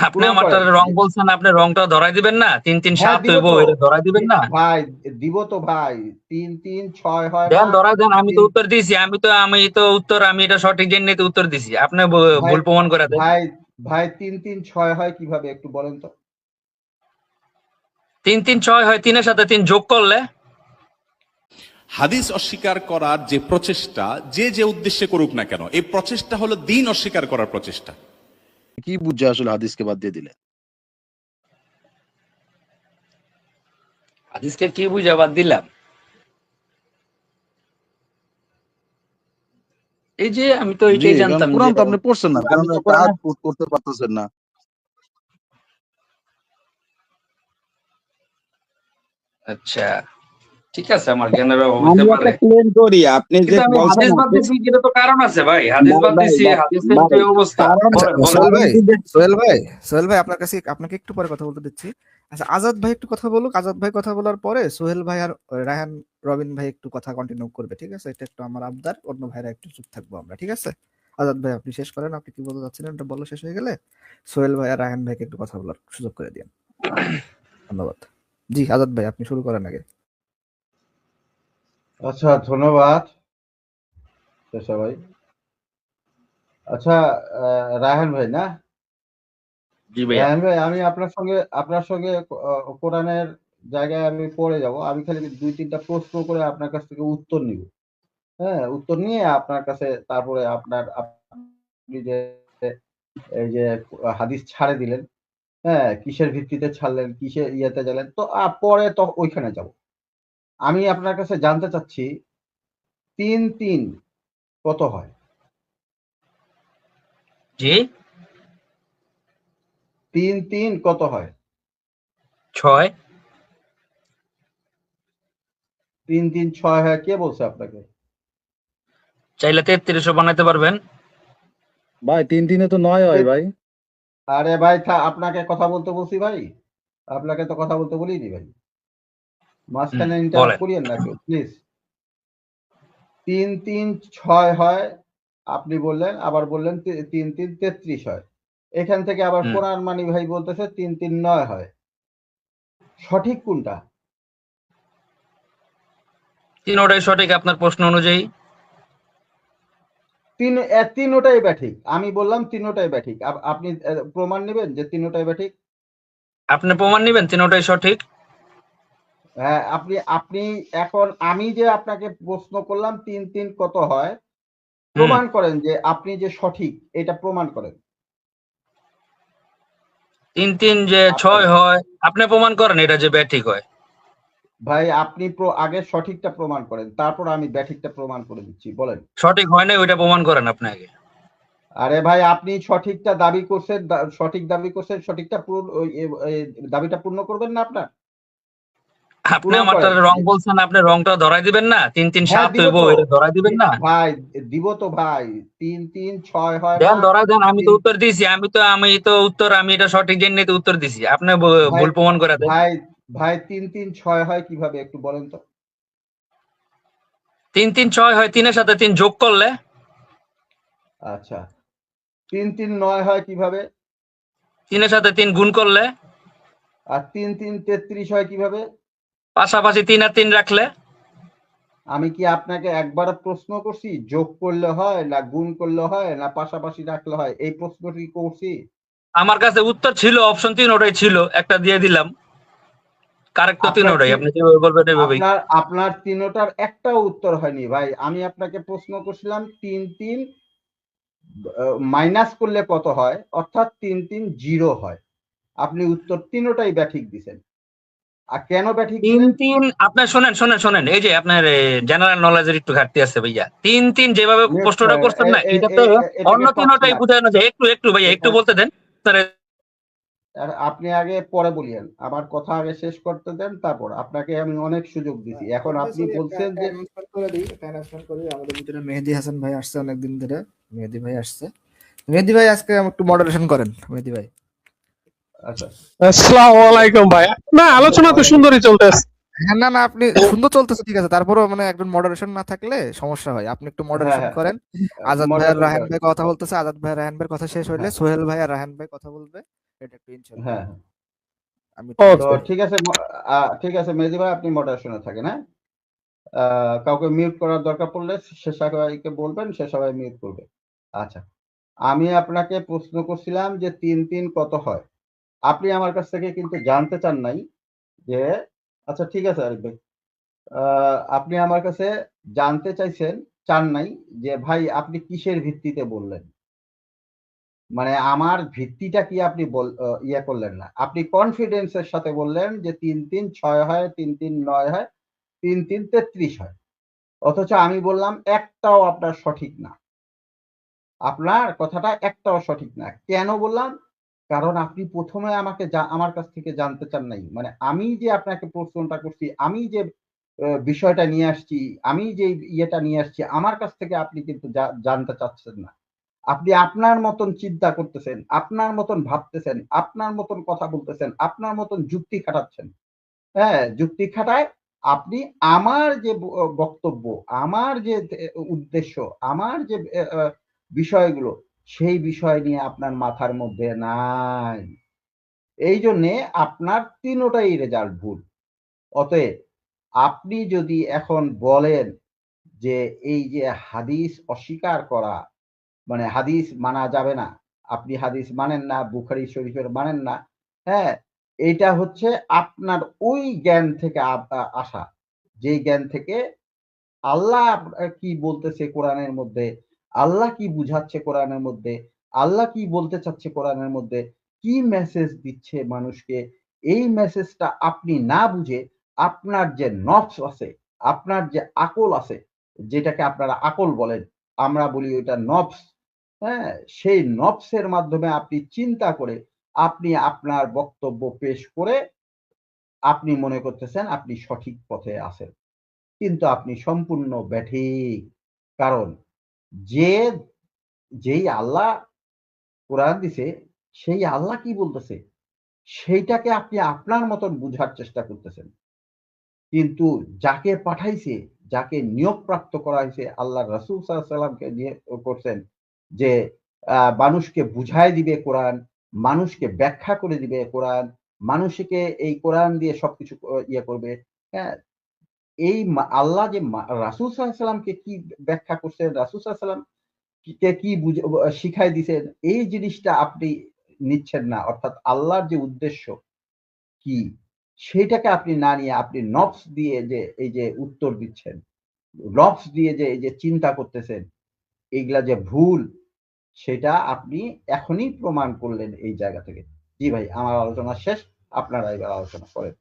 আপনি পূরণ আমারটা করেন। রং বলছেন, আপনি রংটা ধরাই দিবেন না? 3 3 হ্যাঁ 7 দিব হইব, তো এটা ধরাই দিবেন না? ভাই, দিব তো ভাই। 3 3 6 হয় না? দেন ধরাই দেন, আমি তো 3 উত্তর দিছি, আমি তো উত্তর, আমি এটা সঠিক জেনে তো উত্তর দিছি, আপনি ভাই, ভুল প্রমাণ করে দেন। ভাই, ভাই 3 3 6 হয় কিভাবে একটু বলেন তো? 3 3 6 হয়, 3 এর সাথে 3 যোগ করলে। হাদিস অস্বীকার করার যে প্রচেষ্টা, যে যে উদ্দেশ্যে করুক না কেন, এই প্রচেষ্টা হলো দ্বীন অস্বীকার করার প্রচেষ্টা। কি বুঝছে আসলে হাদিসকে বাদ দিয়ে দিলে? হাদিসকে কি বুঝা বাদ দিলাম? এই যে আমি তো জি, এটাই কারণ জানতাম যে কোরআন তো আপনি পড়ছেন না, আমি কারণ তো একটা কোরআনে, হাত করতে পারতেছেন না। আচ্ছা ঠিক আছে, আমার জ্ঞানের অভাব হইতে আমি পারে, একটা ক্লেম করি, আপনি যে কিন্তু আমি বলছেন হাদিস বাদ দিছি, এটা তো কারণ আছে ভাই। হাদিস ভাই বাদ ভাই দিছি, ভাই হাদিসের যে ভাই, অবস্থা, কারণ আচ্ছা বলেন বলেন। সোহেল কারণ ভাই, কি যে সোহেল ভাই আপনাকে একটু পরে কথা বলতে দিচ্ছি। আচ্ছা আজাদ ভাই একটু কথা বলুক, আজাদ ভাই কথা বলার পরে সোহেল ভাই আর রায়হান রবিন ভাই একটু কথা কন্টিনিউ করবে, ঠিক আছে? এটা একটু আমার আবদার, অন্য ভাইরা একটু চুপ থাকবো আমরা, ঠিক আছে? আজাদ ভাই আপনি শেষ করেন, আপনি কি বলতে চাচ্ছিলেন এটা বলা শেষ হয়ে গেলে সোহেল ভাই আর রায়হান ভাইকে একটু কথা বলার সুযোগ করে দিন। ধন্যবাদ। জি আজাদ ভাই আপনি শুরু করেন আগে। আচ্ছা, ধন্যবাদ পেশা ভাই। আচ্ছা, রায়হান ভাই না? জি ভাইয়া। রায়হান ভাই, আমি আপনার সঙ্গে কোরআনের জায়গায় আমি পড়ে যাব। আমি খালি 2-3টা প্রশ্ন করে আপনার কাছ থেকে উত্তর নিব। হ্যাঁ? উত্তর নিয়ে আপনার কাছে তারপরে আপনি যে এই যে হাদিস ছাড়ে দিলেন, হ্যাঁ? কিসের ভিত্তিতে ছাড়লেন, কিসের ইয়েতে গেলেন, তো পরে তো ওইখানে যাব। আমি আপনার কাছে জানতে চাচ্ছি ৩ ৩ কত হয়? জি ৩ ৩ কত হয়? 6। ৩ ৩ ৬ হয়, কে বলছে আপনাকে? চাইলে 33ও বানাইতে পারবেন। ভাই 3 3-এ তো 9 হয় ভাই। আরে ভাই, আপনাকে কথা বলতে বলছি ভাই। আপনাকে তো কথা বলতে বলিনি ভাই। মাঝখানে ইন্টারাপ্ট বলেন। করিয়েন না কেউ প্লিজ। ৩ ৩ 6 হয়, আপনি বললেন, আবার বললেন ৩ ৩ 33 হয়। এখান থেকে আবার হুম, কোরআন মানি ভাই বলতেছে ৩ ৩ ৯ হয়। সঠিক কোনটা? তিনোটাই সঠিক আপনার প্রশ্ন অনুযায়ী। তিনোটাই ব্যাঠিক। আমি বললাম তিনোটাই ব্যাঠিক। আপনি প্রমাণ নেবেন যে তিনোটাই ব্যাঠিক? আপনি প্রমাণ নিবেন তিনোটাই সঠিক? হ্যাঁ, আপনি আপনি এখন আমি যে আপনাকে প্রশ্ন করলাম ৩ ৩ কত হয়? হুম, প্রমাণ করেন যে আপনি যে সঠিক, এটা প্রমাণ করেন। 3 3 যে আপনার 6 হয়, আপনি প্রমাণ করেন এটা যে ব্যাঠিক হয়। ভাই, আপনি আগে সঠিকটা প্রমাণ করেন। তারপর আমি ব্যাঠিকটা প্রমাণ করে দিচ্ছি। বলেন। সঠিক হয় নাই, ওইটা প্রমাণ করেন আপনি আগে। আরে ভাই, আপনি সঠিকটা দাবি করছেন, সঠিক দাবি করছেন, সঠিকটা দাবিটা পূর্ণ করবেন না আপনার? আপনি পূরণ আমারটা করেন। রং বলছেন, আপনি রংটা ধরাই দিবেন না? 3 3 হ্যাঁ 7 দিব হইব, তো। এটা ধরাই দিবেন না? ভাই দিব তো ভাই। ৩ ৩ ৬ হয় না? দেন ধরাই দেন, আমি তো ৩ উত্তর দিছি, আমি তো উত্তর, আমি এটা সঠিক জেনে তো উত্তর দিছি, আপনি ভাই, ভুল প্রমাণ করে দেন। ভাই, ভাই ৩ ৩ ৬ হয় কিভাবে একটু বলেন তো? 3 3 6 হয়, 3 এর সাথে 3 যোগ করলে। আচ্ছা। ৩ ৩ ৯ হয় কিভাবে? 3 এর সাথে 3 গুণ করলে। আর ৩ ৩ ৩৩ হয় কিভাবে? পাশাপাশি 3 আর 3 রাখলে। আমি কি আপনাকে একবার প্রশ্ন করছি যোগ করলে হয় না গুণ করলে হয় না পাশাপাশি রাখলে হয়? এই প্রশ্নটি করছি? আমার কাছে উত্তর ছিল, অপশন 3 ওটাই ছিল, একটা দিয়ে দিলাম। কারেক্ট তো 3 আপনার ওটাই, তি আপনি যেভাবে বলবেন এভাবেই। আপনার আপনার তিনোটার একটাও উত্তর হয়নি ভাই। আমি আপনাকে প্রশ্ন করছিলাম ৩ ৩ মাইনাস করলে কত হয়? অর্থাৎ ৩ ৩ 0 হয়। আপনি উত্তর তিনোটাই ব্যাঠিক দিছেন। আর কেন ব্যাঠিক 3 দিলেন? 3 আপনার শোনেন, এই যে আপনার জেনারেল নলেজের একটু ঘাটতি আছে ভাইয়া। 3 3 যেভাবে নেক্সট প্রশ্নটা করছেন না, এটাতে অন্য এটাকে পাচ্ছি তিনটাই না। বুঝানো যায়। একটু ভাইয়া একটু এটা বলতে দেন। আর আপনি আগে পরে বলিয়েন। আমার কথা আগে শেষ করতে দেন, তারপর আপনাকে আমি অনেক সুযোগ দিছি। এখন আপনি বলছেন যে অ্যানাউন্সমেন্ট করে দিই, একটা অ্যানাউন্সমেন্ট করে দিই। আমাদের ভিতরে মেহেদী হাসান ভাই আসছে অনেকদিন ধরে। মেহেদী ভাই আসছে। মেহেদী ভাই আজকে একটু মডারেশন করেন মেহেদী ভাই। আচ্ছা, আসসালামু আলাইকুম ভাই। না, আলোচনা তো ওয়ালাইকুম। সুন্দরই চলতেছে। হ্যাঁ না না আপনি সুন্দর চলতেছে ঠিক আছে, তারপরেও মানে একজন মডারেশন না থাকলে সমস্যা হয়, আপনি একটু হ্যাঁ, মডারেশন হ্যাঁ। করেন। আজাদ ভাই আর মডারেশন রায়হান করেন। ভাই কথা বলতেছে, আজাদ ভাই রায়হান ভাইয়ের কথা শেষ হইলে হ্যাঁ। সোহেল ভাই আর রায়হান ভাই কথা বলবে। এটা একটু ইনশাল্লাহ হ্যাঁ আমি Okay. তো ঠিক আছে ঠিক আছে মেহেদী ভাই, আপনি মডারেশনে থাকেন। হ্যাঁ, কাউকে মিউট করার দরকার পড়লে সে সবাইকে বলবেন, সে সবাই মিউট করবে। আচ্ছা, আমি আপনাকে প্রশ্ন করছিলাম যে 3-3 কত হয়। আপনি আমার কাছ থেকে কিন্তু জানতে চান নাই যে, আচ্ছা ঠিক আছে আরিফ ভাই, আপনি আমার কাছে জানতে চান নাই যে ভাই আপনি কিসের ভিত্তিতে বললেন, মানে আমার ভিত্তিটা কি আপনি ইয়ে করলেন না। আপনি কনফিডেন্সের সাথে বললেন যে 3-3 6 হয়, 3-3 9 হয়, 3-3 33 হয়। অথচ আমি বললাম একটাও আপনার সঠিক না, আপনার কথাটা একটাও সঠিক না। কেন বললাম? কারণ আপনি প্রথমে আমার কাছ থেকে জানতে চান নাই, মানে আমি যে আপনাকে প্রশ্নটা করছি, আমি যে বিষয়টা নিয়ে আসছি, আমি যে ইয়েটা নিয়ে আসছি, আমার কাছ থেকে আপনি কিন্তু জানতে চাচ্ছেন না। আপনি আপনার মতন চিন্তা করতেছেন, আপনার মতন ভাবতেছেন, আপনার মতন কথা বলতেছেন, আপনার মতন যুক্তি খাটাচ্ছেন। হ্যাঁ, যুক্তি খাটায় আপনি আমার যে বক্তব্য, আমার যে উদ্দেশ্য, আমার যে বিষয়গুলো, সেই বিষয় নিয়ে আপনার মাথার মধ্যে নাই। এই জন্যে আপনার তিনোটাই রেজাল্ট ভুল। অতএব আপনি যদি এখন বলেন যে এই যে হাদিস অস্বীকার করা, মানে হাদিস মানা যাবে না, আপনি হাদিস মানেন না, বুখারী শরীফের মানেন না, হ্যাঁ, এইটা হচ্ছে আপনার ওই জ্ঞান থেকে আসা, যেই জ্ঞান থেকে আল্লাহ কি বলতেছে কোরআনের মধ্যে, আল্লাহ কি বুঝাচ্ছে কোরআনের মধ্যে, আল্লাহ কি বলতে চাচ্ছে কোরআনের মধ্যে, কি মেসেজ দিচ্ছে মানুষকে, এই মেসেজটা আপনি না বুঝে আপনার যে নফস আছে, আপনার যে আকল আছে, যেটাকে আপনারা আকল বলেন, আমরা বলি ওইটা নফস, হ্যাঁ, সেই নফসের মাধ্যমে আপনি চিন্তা করে আপনি আপনার বক্তব্য পেশ করে আপনি মনে করতেছেন আপনি সঠিক পথে আছেন, কিন্তু আপনি সম্পূর্ণ ব্যাঠিক। কারণ যেই আল্লাহ কোরআন দিছে, সেই আল্লাহ কি বলতেছে সেইটাকে আপনি আপনার মতন বুঝার চেষ্টা করতেছেন। কিন্তু যাকে পাঠাইছে, যাকে নিয়োগপ্রাপ্ত করা হয়েছে, আল্লাহ রাসূল সাল্লাল্লাহু আলাইহি সাল্লামকে দিয়ে করছেন যে মানুষকে বুঝায় দিবে কোরআন, মানুষকে ব্যাখ্যা করে দিবে কোরআন, মানুষকে এই কোরআন দিয়ে সবকিছু ইয়ে করবে। হ্যাঁ, এই আল্লাহ যে রাসূল সাল্লাল্লাহু আলাইহি সাল্লামকে কি ব্যাখ্যা করছেন, রাসূল সাল্লাল্লাহু আলাইহি সাল্লাম কি শিখাই দিছেন, এই জিনিসটা আপনি নিচ্ছেন না। অর্থাৎ আল্লাহর যে উদ্দেশ্য কি, সেটাকে আপনি না নিয়ে আপনি নফস দিয়ে যে এই যে উত্তর দিচ্ছেন, নফস দিয়ে যে এই যে চিন্তা করতেছেন, এইগুলা যে ভুল, সেটা আপনি এখনই প্রমাণ করলেন এই জায়গা থেকে। জি ভাই, আমার আলোচনা শেষ, আপনারা এবার আলোচনা করেন।